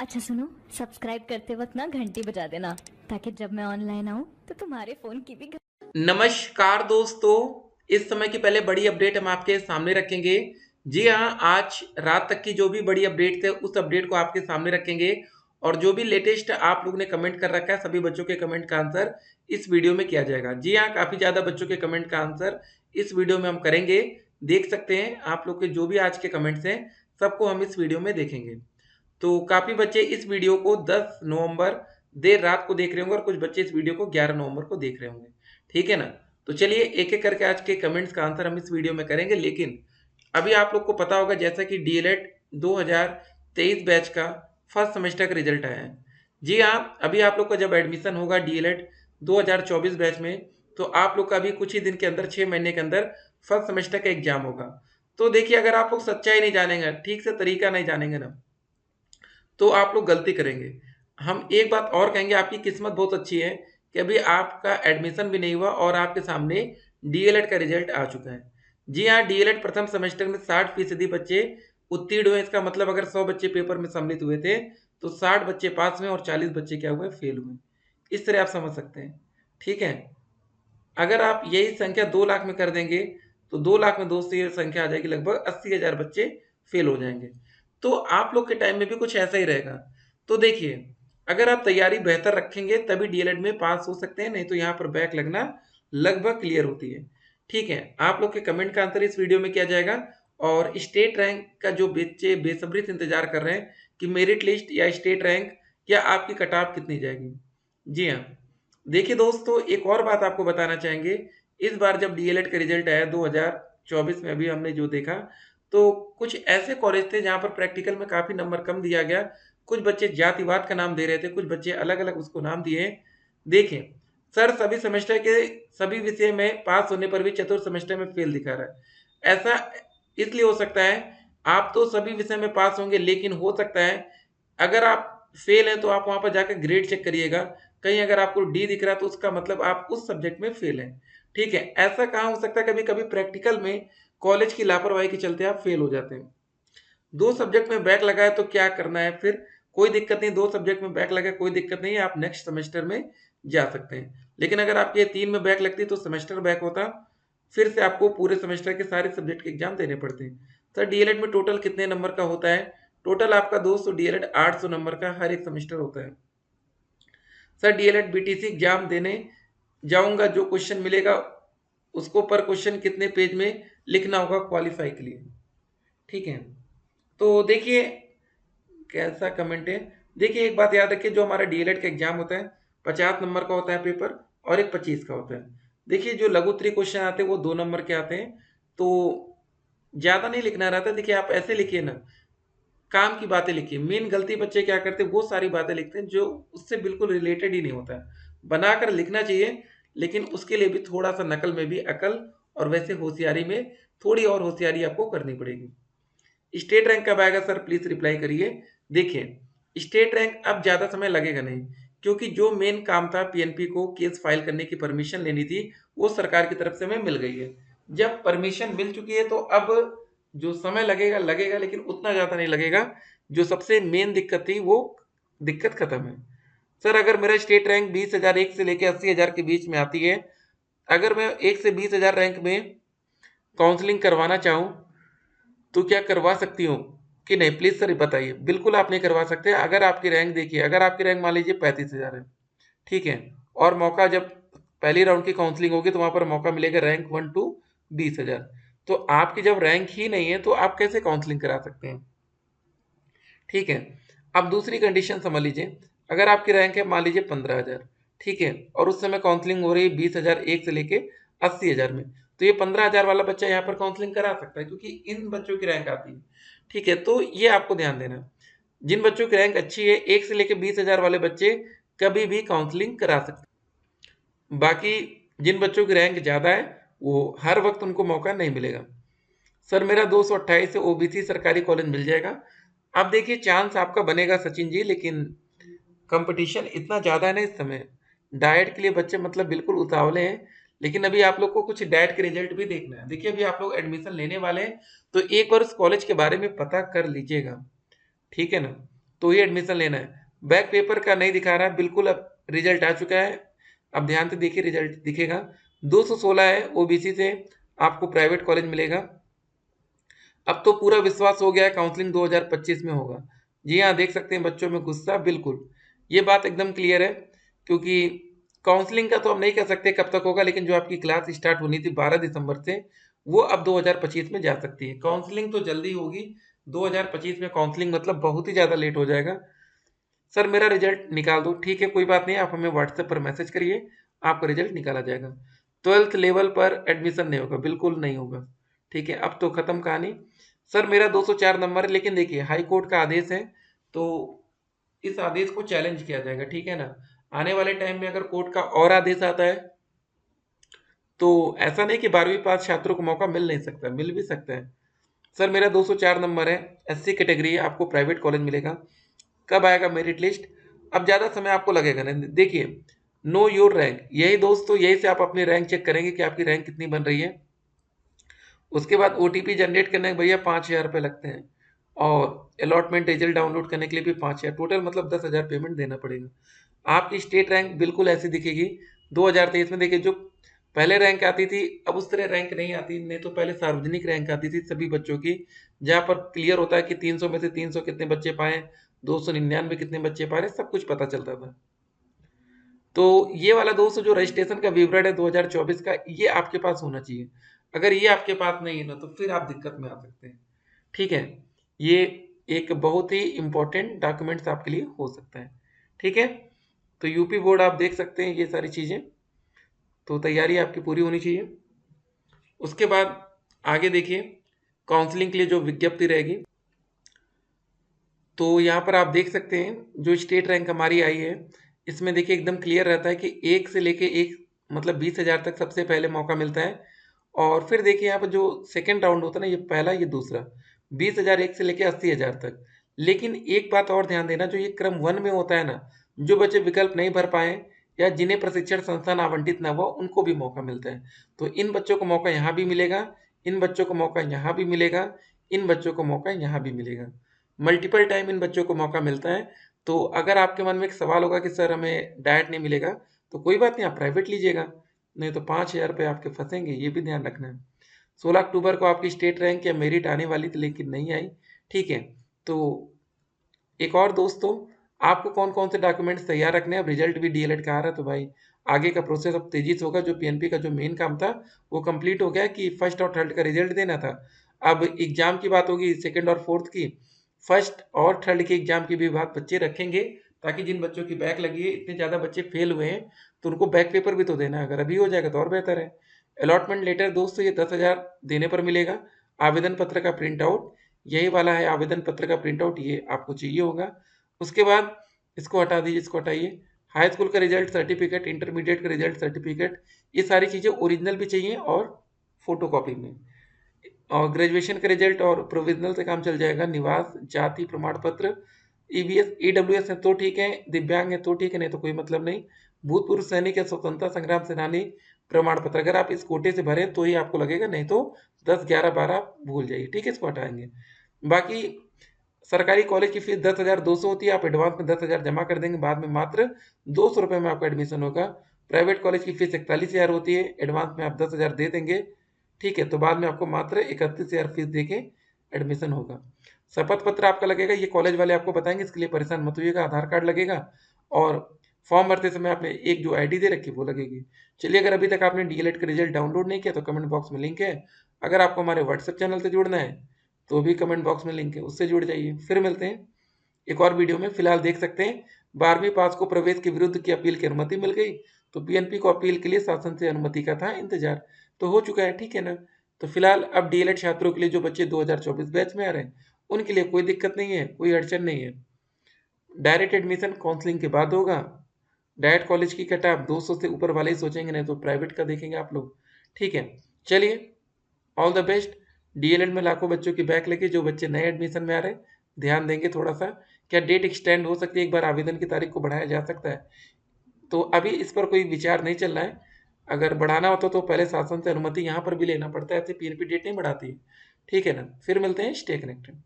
अच्छा सुनो, सब्सक्राइब करते वक्त ना घंटी बजा देना ताकि जब मैं ऑनलाइन आऊँ तो तुम्हारे फोन की भी नमस्कार दोस्तों। इस समय की पहले बड़ी अपडेट हम आपके सामने रखेंगे। जी हाँ, आज रात तक की जो भी बड़ी अपडेट थे उस अपडेट को आपके सामने रखेंगे और जो भी लेटेस्ट आप लोग ने कमेंट कर रखा है सभी बच्चों के कमेंट का आंसर इस वीडियो में किया जाएगा। जी हाँ, काफ़ी ज़्यादा बच्चों के कमेंट का आंसर इस वीडियो में हम करेंगे। देख सकते हैं आप लोग के जो भी आज के कमेंट्स हैं सबको हम इस वीडियो में देखेंगे। तो काफ़ी बच्चे इस वीडियो को 10 नवंबर देर रात को देख रहे होंगे और कुछ बच्चे इस वीडियो को 11 नवंबर को देख रहे होंगे। ठीक है ना? तो चलिए एक एक करके आज के कमेंट्स का आंसर हम इस वीडियो में करेंगे। लेकिन अभी आप लोग को पता होगा जैसा कि डीएलएड 2023 बैच का फर्स्ट सेमेस्टर का रिजल्ट आया है। जी हाँ, अभी आप लोग का जब एडमिशन होगा डीएलएड 2024 बैच में तो आप लोग का अभी कुछ ही दिन के अंदर 6 महीने के अंदर फर्स्ट सेमेस्टर का एग्जाम होगा। तो देखिए, अगर आप लोग सच्चाई नहीं जानेंगे, ठीक से तरीका नहीं जानेंगे ना, तो आप लोग गलती करेंगे। हम एक बात और कहेंगे, आपकी किस्मत बहुत अच्छी है कि अभी आपका एडमिशन भी नहीं हुआ और आपके सामने डीएलएड का रिजल्ट आ चुका है। जी हाँ, डीएलएड प्रथम सेमेस्टर में 60% बच्चे उत्तीर्ण हुए। इसका मतलब अगर 100 बच्चे पेपर में सम्मिलित हुए थे तो 60 बच्चे पास हुए और 40 बच्चे क्या हुए, फेल हुए। इस तरह आप समझ सकते हैं। ठीक है, अगर आप यही संख्या 2 लाख में कर देंगे तो 2 लाख में 2 से ये संख्या आ जाएगी, लगभग 80,000 बच्चे फेल हो जाएंगे। तो आप लोग के टाइम में भी कुछ ऐसा ही रहेगा। तो देखिए, अगर आप तैयारी बेहतर रखेंगे तभी डीएलएड में पास हो सकते हैं, नहीं तो यहाँ पर बैक लगना लगभग क्लियर होती है। ठीक है, आप लोग के कमेंट का आंसर इस वीडियो में किया जाएगा और स्टेट रैंक का जो बच्चे बेसब्री से इंतजार कर रहे हैं कि मेरिट लिस्ट या स्टेट रैंक या आपकी कट ऑफ कितनी जाएगी। जी हाँ, देखिए दोस्तों, एक और बात आपको बताना चाहेंगे। इस बार जब डीएलएड का रिजल्ट आया 2024 में, अभी हमने जो देखा, तो कुछ ऐसे कॉलेज थे जहाँ पर प्रैक्टिकल में काफ़ी नंबर कम दिया गया। कुछ बच्चे जातिवाद का नाम दे रहे थे, कुछ बच्चे अलग-अलग उसको नाम दिए। देखें, सर सभी सेमेस्टर के सभी विषय में पास होने पर भी चतुर्थ सेमेस्टर में फेल दिखा रहा है। ऐसा इसलिए हो सकता है, आप तो सभी विषय में पास होंगे लेकिन हो सकता है अगर आप फेल हैं तो आप वहाँ पर जाकर ग्रेड चेक करिएगा। कहीं अगर आपको डी दिख रहा है तो उसका मतलब आप उस सब्जेक्ट में फेल हैं। ठीक है, ऐसा कहाँ हो सकता है, कभी कभी प्रैक्टिकल में कॉलेज की लापरवाही के चलते आप फेल हो जाते हैं। 2 सब्जेक्ट में बैक लगा है तो क्या करना है फिर? कोई दिक्कत नहीं, 2 सब्जेक्ट में बैक लगा है कोई दिक्कत नहीं है, आप नेक्स्ट सेमेस्टर में जा सकते हैं। लेकिन अगर आपके 3 में बैक लगती तो सेमेस्टर बैक होता, फिर से आपको पूरे सेमेस्टर के सारे सब्जेक्ट के एग्जाम देने पड़ते हैं। सर डीएलएड में टोटल कितने नंबर का होता है? टोटल आपका दोस्तों डीएलएड 800 नंबर का हर एक सेमेस्टर होता है। सर डीएलएड बीटीसी एग्जाम देने जाऊंगा, जो क्वेश्चन मिलेगा उसको पर क्वेश्चन कितने पेज में लिखना होगा क्वालिफाई के लिए? ठीक है, तो देखिए कैसा कमेंट है। देखिए एक बात याद रखिए, जो हमारा डीएलएड का एग्जाम होता है 50 नंबर का होता है पेपर और एक 25 का होता है। देखिए जो लघु उत्तरीय क्वेश्चन आते हैं वो 2 नंबर के आते हैं, तो ज़्यादा नहीं लिखना रहता। देखिए आप ऐसे लिखिए ना, काम की बातें लिखिए। मेन गलती बच्चे क्या करते हैं, वो सारी बातें लिखते हैं जो उससे बिल्कुल रिलेटेड ही नहीं होता है। बनाकर लिखना चाहिए, लेकिन उसके लिए भी थोड़ा सा नकल में भी अकल और वैसे होशियारी में थोड़ी और होशियारी आपको करनी पड़ेगी। स्टेट रैंक कब आएगा सर, प्लीज रिप्लाई करिए। देखिए स्टेट रैंक अब ज्यादा समय लगेगा नहीं, क्योंकि जो मेन काम था पीएनपी को केस फाइल करने की परमिशन लेनी थी वो सरकार की तरफ से हमें मिल गई है। जब परमिशन मिल चुकी है तो अब जो समय लगेगा लगेगा, लेकिन उतना ज्यादा नहीं लगेगा। जो सबसे मेन दिक्कत थी वो दिक्कत खत्म है। सर अगर मेरा स्टेट रैंक 20,000 एक से लेकर 80,000 के बीच में आती है, अगर मैं 1 से 20,000 रैंक में काउंसलिंग करवाना चाहूँ तो क्या करवा सकती हूँ कि नहीं? प्लीज सर बताइए। बिल्कुल आप नहीं करवा सकते। अगर आपकी रैंक देखिए, अगर आपकी रैंक मान लीजिए 35,000 है, ठीक है, और मौका जब पहली राउंड की काउंसलिंग होगी तो वहां पर मौका मिलेगा रैंक 1 टू 20,000। तो आपकी जब रैंक ही नहीं है तो आप कैसे काउंसलिंग करा सकते हैं? ठीक है, अब दूसरी कंडीशन समझ लीजिए। अगर आपकी रैंक है मान लीजिए 15,000, ठीक है, और उस समय काउंसलिंग हो रही है 20,000 एक से लेके 80,000 में, तो ये 15,000 वाला बच्चा यहाँ पर काउंसलिंग करा सकता है क्योंकि इन बच्चों की रैंक आती है। ठीक है, तो ये आपको ध्यान देना है। जिन बच्चों की रैंक अच्छी है, एक से लेके 20,000 वाले बच्चे कभी भी काउंसलिंग करा सकते हैं। बाकी जिन बच्चों की रैंक ज़्यादा है वो हर वक्त उनको मौका नहीं मिलेगा। सर मेरा 228 से ओबीसी सरकारी कॉलेज मिल जाएगा। अब देखिए चांस आपका बनेगा सचिन जी, लेकिन कंपटीशन इतना ज़्यादा है ना इस समय। डाइट के लिए बच्चे मतलब बिल्कुल उतावले हैं, लेकिन अभी आप लोग को कुछ डाइट के रिजल्ट भी देखना है। देखिए अभी आप लोग एडमिशन लेने वाले हैं तो एक बार उस कॉलेज के बारे में पता कर लीजिएगा। ठीक है ना? तो ही एडमिशन लेना है। बैक पेपर का नहीं दिखा रहा है बिल्कुल, अब रिजल्ट आ चुका है। अब ध्यान से देखिए, रिजल्ट दिखेगा 216 है, ओबीसी से आपको प्राइवेट कॉलेज मिलेगा। अब तो पूरा विश्वास हो गया है काउंसलिंग 2025 में होगा। जी हाँ, देख सकते हैं बच्चों में गुस्सा, बिल्कुल ये बात एकदम क्लियर है, क्योंकि काउंसलिंग का तो हम नहीं कह सकते कब तक होगा, लेकिन जो आपकी क्लास स्टार्ट होनी थी 12 दिसंबर से, वो अब 2025 में जा सकती है। काउंसलिंग तो जल्दी होगी, 2025 में काउंसलिंग मतलब बहुत ही ज़्यादा लेट हो जाएगा। सर मेरा रिजल्ट निकाल दो, ठीक है कोई बात नहीं, आप हमें व्हाट्सएप पर मैसेज करिए, आपका रिजल्ट निकाला जाएगा। 12th लेवल पर एडमिशन नहीं होगा, बिल्कुल नहीं होगा, ठीक है, अब तो खत्म कहानी। सर मेरा 204 नंबर है, लेकिन देखिए हाई कोर्ट का आदेश है, तो इस आदेश को चैलेंज किया जाएगा, ठीक है ना। आने वाले टाइम में अगर कोर्ट का और आदेश आता है, तो ऐसा नहीं कि 12वीं पास छात्रों को मौका मिल नहीं सकता, मिल भी सकता है। सर मेरा 204 नंबर है, एससी कैटेगरी है, आपको प्राइवेट कॉलेज मिलेगा। कब आएगा मेरिट लिस्ट? अब ज़्यादा समय आपको लगेगा नहीं, देखिए नो योर रैंक, यही दोस्तों, यही से आप अपनी रैंक चेक करेंगे कि आपकी रैंक कितनी बन रही है। उसके बाद ओटीपी जनरेट करने के भैया 5,000 रुपये लगते हैं, और अलॉटमेंट रिजल्ट डाउनलोड करने के लिए भी 5,000, टोटल मतलब 10,000 पेमेंट देना पड़ेगा। आपकी स्टेट रैंक बिल्कुल ऐसी दिखेगी 2023 में। देखिए जो पहले रैंक आती थी, अब उस तरह रैंक नहीं आती, नहीं तो पहले सार्वजनिक रैंक आती थी सभी बच्चों की, जहाँ पर क्लियर होता है कि 300 में से 300 कितने बच्चे पाए, 299 कितने बच्चे पा रहे, सब कुछ पता चलता था। तो ये वाला दोस्तों जो रजिस्ट्रेशन का विवरण है 2024 का, ये आपके पास होना चाहिए। अगर ये आपके पास नहीं है ना, तो फिर आप दिक्कत में आ सकते हैं, ठीक है। ये एक बहुत ही इंपॉर्टेंट डॉक्यूमेंट्स आपके लिए हो सकता है, ठीक है। तो यूपी बोर्ड आप देख सकते हैं ये सारी चीज़ें, तो तैयारी आपकी पूरी होनी चाहिए। उसके बाद आगे देखिए, काउंसलिंग के लिए जो विज्ञप्ति रहेगी, तो यहाँ पर आप देख सकते हैं जो स्टेट रैंक हमारी आई है, इसमें देखिए एकदम क्लियर रहता है कि 1 से लेके 1 मतलब 20,000 तक सबसे पहले मौका मिलता है। और फिर देखिए यहाँ पर जो सेकंड राउंड होता है ना, ये पहला ये दूसरा, 20,000 1 से लेके 80,000 तक। लेकिन एक बात और ध्यान देना, जो ये क्रम 1 में होता है ना, जो बच्चे विकल्प नहीं भर पाए या जिन्हें प्रशिक्षण संस्थान आवंटित ना हुआ, उनको भी मौका मिलता है। तो इन बच्चों को मौका यहाँ भी मिलेगा, इन बच्चों को मौका यहाँ भी मिलेगा, इन बच्चों को मौका यहाँ भी मिलेगा, मल्टीपल टाइम इन बच्चों को मौका मिलता है। तो अगर आपके मन में एक सवाल होगा कि सर हमें डाइट नहीं मिलेगा, तो कोई बात नहीं, आप प्राइवेट लीजिएगा, नहीं तो 5,000 रुपये आपके फंसेंगे, ये भी ध्यान रखना है। 16 अक्टूबर को आपकी स्टेट रैंक या मेरिट आने वाली थी, लेकिन नहीं आई, ठीक है। तो एक और दोस्तों, आपको कौन कौन से डॉक्यूमेंट्स तैयार रखने हैं, अब रिजल्ट भी डीएलएड का आ रहा है, तो भाई आगे का प्रोसेस अब तेजी से होगा। जो पीएनपी का जो मेन काम था वो कंप्लीट हो गया, कि फर्स्ट और थर्ड का रिजल्ट देना था। अब एग्जाम की बात होगी, सेकंड और फोर्थ की, फर्स्ट और थर्ड के एग्जाम की भी बात बच्चे रखेंगे, ताकि जिन बच्चों की बैक लगी है, इतने ज़्यादा बच्चे फेल हुए हैं, तो उनको बैक पेपर भी तो देना है, अगर अभी हो जाएगा तो और बेहतर है। अलॉटमेंट लेटर दोस्तों ये 10,000 देने पर मिलेगा। आवेदन पत्र का प्रिंट आउट, यही वाला है आवेदन पत्र का प्रिंट आउट, ये आपको चाहिए होगा। उसके बाद इसको हटा दीजिए, इसको हटाइए। हाई स्कूल का रिजल्ट सर्टिफिकेट, इंटरमीडिएट का रिजल्ट सर्टिफिकेट, ये सारी चीज़ें ओरिजिनल भी चाहिए और फोटोकॉपी में। और ग्रेजुएशन का रिजल्ट और प्रोविजनल से काम चल जाएगा। निवास जाति प्रमाण पत्र, ईबीएस ईडब्ल्यूएस है तो ठीक है, दिव्यांग है तो ठीक है, नहीं तो कोई मतलब नहीं। भूतपूर्व सैनिक या स्वतंत्रता संग्राम सेनानी प्रमाण पत्र, अगर आप इस कोटे से भरें तो ही आपको लगेगा, नहीं तो 10, 11, 12 भूल जाइए, ठीक है, इसको हटाएंगे। बाकी सरकारी कॉलेज की फीस 10,200 होती है, आप एडवांस में 10,000 जमा कर देंगे, बाद में मात्र 200 रुपये में आपका एडमिशन होगा। प्राइवेट कॉलेज की फीस 41,000 होती है, एडवांस में आप 10,000 दे देंगे, ठीक है, तो बाद में आपको मात्र 31,000 फीस दे के एडमिशन होगा। शपथ पत्र आपका लगेगा, ये कॉलेज वाले आपको बताएंगे, इसके लिए परेशान मत होइएगा। आधार कार्ड लगेगा, और फॉर्म भरते समय आपने एक जो आईडी दे रखी वो लगेगी। चलिए, अगर अभी तक आपने डीएलएड का रिजल्ट डाउनलोड नहीं किया तो कमेंट बॉक्स में लिंक है। अगर आपको हमारे व्हाट्सएप चैनल से जुड़ना है तो भी कमेंट बॉक्स में लिंक है, उससे जुड़ जाइए। फिर मिलते हैं एक और वीडियो में। फिलहाल देख सकते हैं 12वीं पास को प्रवेश के विरुद्ध की अपील की अनुमति मिल गई, तो पीएनपी को अपील के लिए शासन से अनुमति का था इंतजार, तो हो चुका है, ठीक है ना। तो फिलहाल अब डीएलएड छात्रों के लिए, जो बच्चे 2024 बैच में आ रहे हैं, उनके लिए कोई दिक्कत नहीं है, कोई अड़चन नहीं है। डायरेक्ट एडमिशन काउंसलिंग के बाद होगा। डायरेक्ट कॉलेज की कट आप 200 से ऊपर वाले ही सोचेंगे, नहीं तो प्राइवेट का देखेंगे आप लोग, ठीक है। चलिए, ऑल द बेस्ट। डीएलएड में लाखों बच्चों की बैक लगी, जो बच्चे नए एडमिशन में आ रहे हैं ध्यान देंगे थोड़ा सा। क्या डेट एक्सटेंड हो सकती है, एक बार आवेदन की तारीख को बढ़ाया जा सकता है, तो अभी इस पर कोई विचार नहीं चल रहा है। अगर बढ़ाना होता तो पहले शासन से अनुमति यहाँ पर भी लेना पड़ता है, ऐसे पीएनपी डेट नहीं बढ़ाती, ठीक है ना। फिर मिलते हैं, स्टे कनेक्टेड।